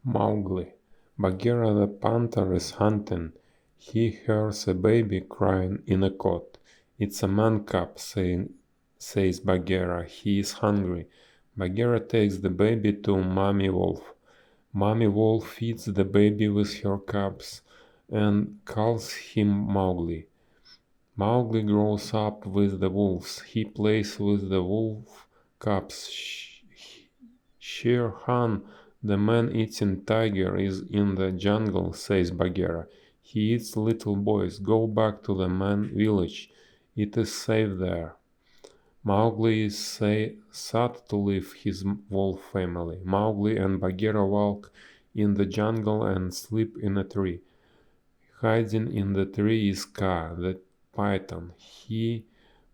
Mowgli. Bagheera the panther is hunting. He hears a baby crying in a cot. It's a man cub, says Bagheera. He is hungry. Bagheera takes the baby to Mommy Wolf. Mommy Wolf feeds the baby with her cubs and calls him Mowgli. Mowgli grows up with the wolves. He plays with the wolf cubs. Shere Khan, the man-eating tiger, is in the jungle, says Bagheera. He eats little boys. Go back to the man village. It is safe there. Mowgli is sad to leave his wolf family. Mowgli and Bagheera walk in the jungle and sleep in a tree. Hiding in the tree is Kaa, the python. He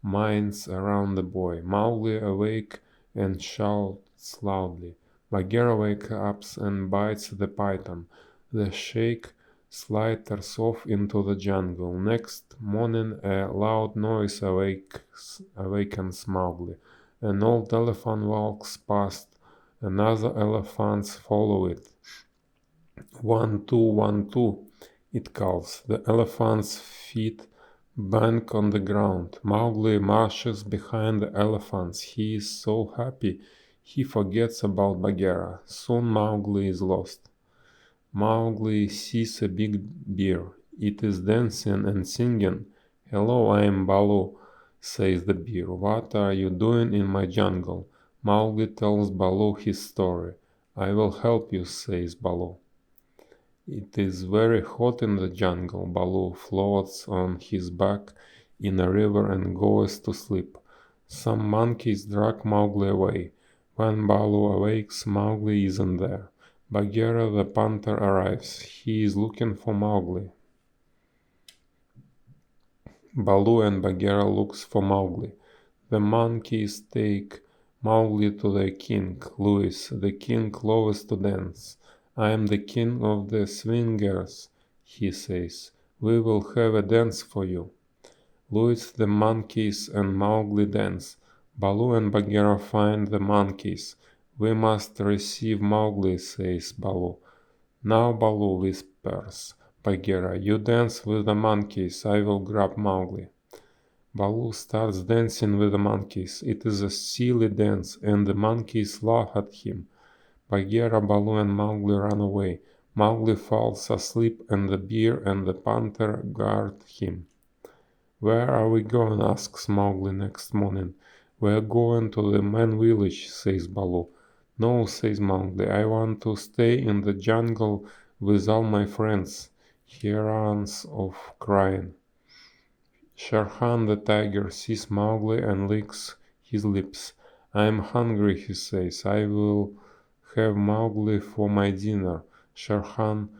mines around the boy. Mowgli awake and shouts loudly. Bagheera wakes up and bites the python. The sheikh slithers off into the jungle. Next morning a loud noise awakens Mowgli. An old elephant walks past. Another elephants follow it. 1, 2, 1, 2. It calls. The elephant's feet bang on the ground. Mowgli marches behind the elephants. He is so happy he forgets about Bagheera. Soon Mowgli is lost. Mowgli sees a big bear. It is dancing and singing. Hello, I am Baloo, says the bear. What are you doing in my jungle? Mowgli tells Baloo his story. I will help you, says Baloo. It is very hot in the jungle. Baloo floats on his back in a river and goes to sleep. Some monkeys drag Mowgli away. When Baloo awakes, Mowgli isn't there. Bagheera the panther arrives. He is looking for Mowgli. Baloo and Bagheera looks for Mowgli. The monkeys take Mowgli to their king, Louis. The king loves to dance. I am the king of the swingers, he says. We will have a dance for you. Louis, the monkeys, and Mowgli dance. Baloo and Bagheera find the monkeys. We must receive Mowgli, says Baloo. Now, Baloo, whispers Bagheera, you dance with the monkeys. I will grab Mowgli. Baloo starts dancing with the monkeys. It is a silly dance, and the monkeys laugh at him. Bagheera, Baloo, and Mowgli run away. Mowgli falls asleep, and the bear and the panther guard him. Where are we going? Asks Mowgli next morning. We are going to the man village, says Baloo. No, says Mowgli, I want to stay in the jungle with all my friends. He runs off crying. Shere Khan the tiger sees Mowgli and licks his lips. I am hungry, he says. I will have Mowgli for my dinner. Shere Khan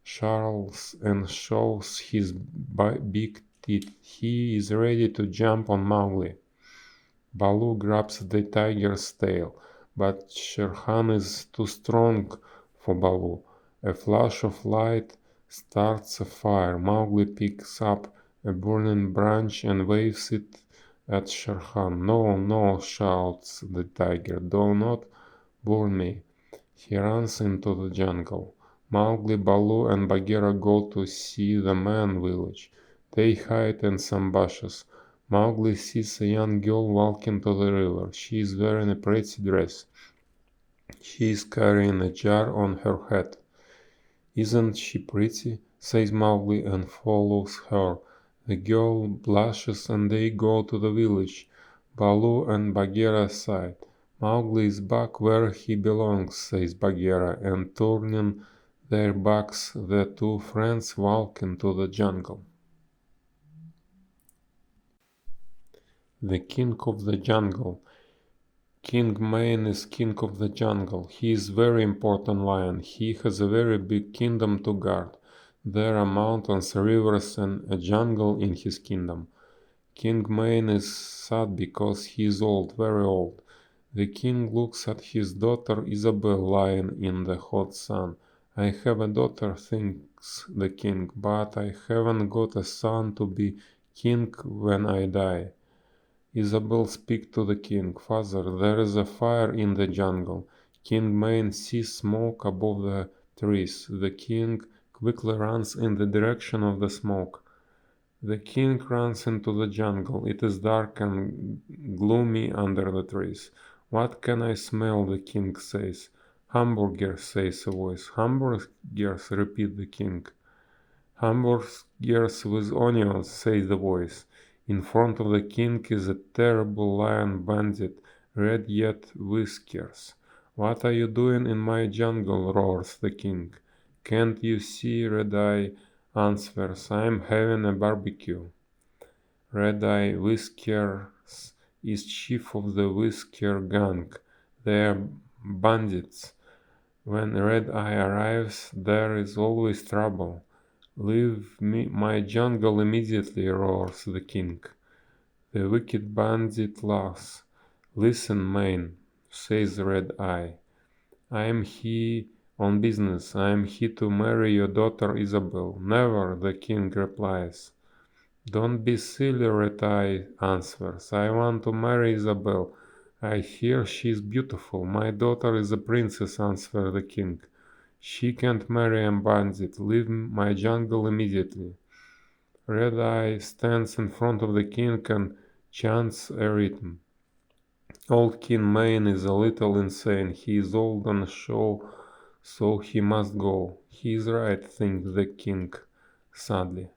snarls and shows his big teeth. He is ready to jump on Mowgli. Baloo grabs the tiger's tail, but Shere Khan is too strong for Baloo. A flash of light starts a fire. Mowgli picks up a burning branch and waves it at Shere Khan. No, no, shouts the tiger, do not burn me. He runs into the jungle. Mowgli, Baloo, and Bagheera go to see the man village. They hide in some bushes. Mowgli sees a young girl walking to the river. She is wearing a pretty dress. She is carrying a jar on her head. Isn't she pretty? Says Mowgli and follows her. The girl blushes and they go to the village. Baloo and Bagheera sigh. Mowgli is back where he belongs, says Bagheera, and turning their backs, the two friends walk into the jungle. The King of the Jungle. King Mane is king of the jungle. He is very important lion. He has a very big kingdom to guard. There are mountains, rivers, and a jungle in his kingdom. King Mane is sad because he is old, very old. The king looks at his daughter Isabel lying in the hot sun. I have a daughter, thinks the king, but I haven't got a son to be king when I die. Isabel speaks to the king. Father, there is a fire in the jungle. King Mane sees smoke above the trees. The king quickly runs in the direction of the smoke. The king runs into the jungle. It is dark and gloomy under the trees. What can I smell? The king says. Hamburgers, says a voice. Hamburgers, repeat the king. Hamburgers with onions, says the voice. In front of the king is a terrible lion bandit, red yet whiskers. What are you doing in my jungle? Roars the king. Can't you see? Red Eye answers. I'm having a barbecue. Red Eye Whiskers is chief of the Whisker gang. They are bandits. When Red Eye arrives, there is always trouble. Leave me my jungle immediately, roars the king. The wicked bandit laughs. Listen, man, says Red Eye. I am here on business. I am here to marry your daughter Isabel. Never, the king replies. Don't be silly, Red Eye answers. I want to marry Isabel. I hear she is beautiful. My daughter is a princess, answers the king. She can't marry a bandit. Leave my jungle immediately. Red Eye stands in front of the king and chants a rhythm. Old King Maine is a little insane. He is old and show, so he must go. He is right, thinks the king sadly.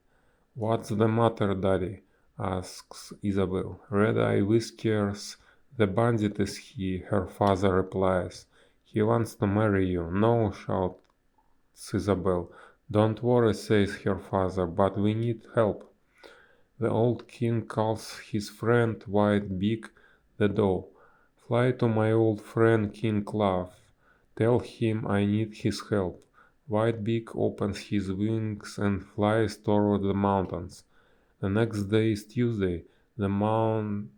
What's the matter, Daddy? Asks Isabel. Red Eye Whiskers, the bandit is he, her father replies. He wants to marry you. No, shouts Isabel. Don't worry, says her father, but we need help. The old king calls his friend White Beak the Doe. Fly to my old friend King Clough. Tell him I need his help. White Beak opens his wings and flies toward the mountains. The next day is Tuesday. The month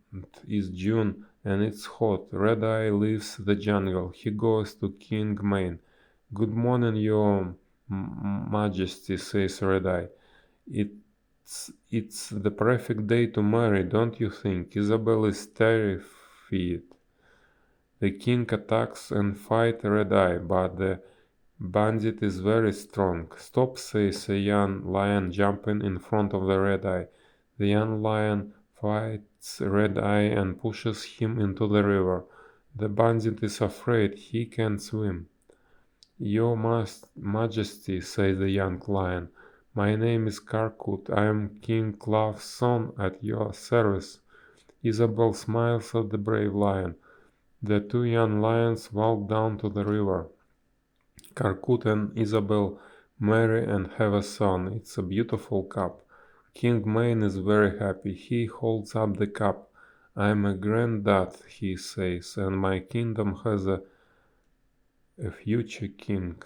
is June and it's hot. Red Eye leaves the jungle. He goes to King Maine. Good morning, your Majesty, says Red Eye. It's the perfect day to marry, don't you think? Isabel is terrified. The king attacks and fights Red Eye, but the bandit is very strong. Stop, says a young lion jumping in front of the Red Eye. The young lion fights Red Eye and pushes him into the river. The bandit is afraid, he can't swim. Your Majesty, says the young lion, my name is Karkut. I am King Clough's son at your service. Isabel smiles at the brave lion. The two young lions walk down to the river. Karkut and Isabel marry and have a son. It's a beautiful cup. King Maine is very happy. He holds up the cup. I am a granddad, he says, and my kingdom has a future king.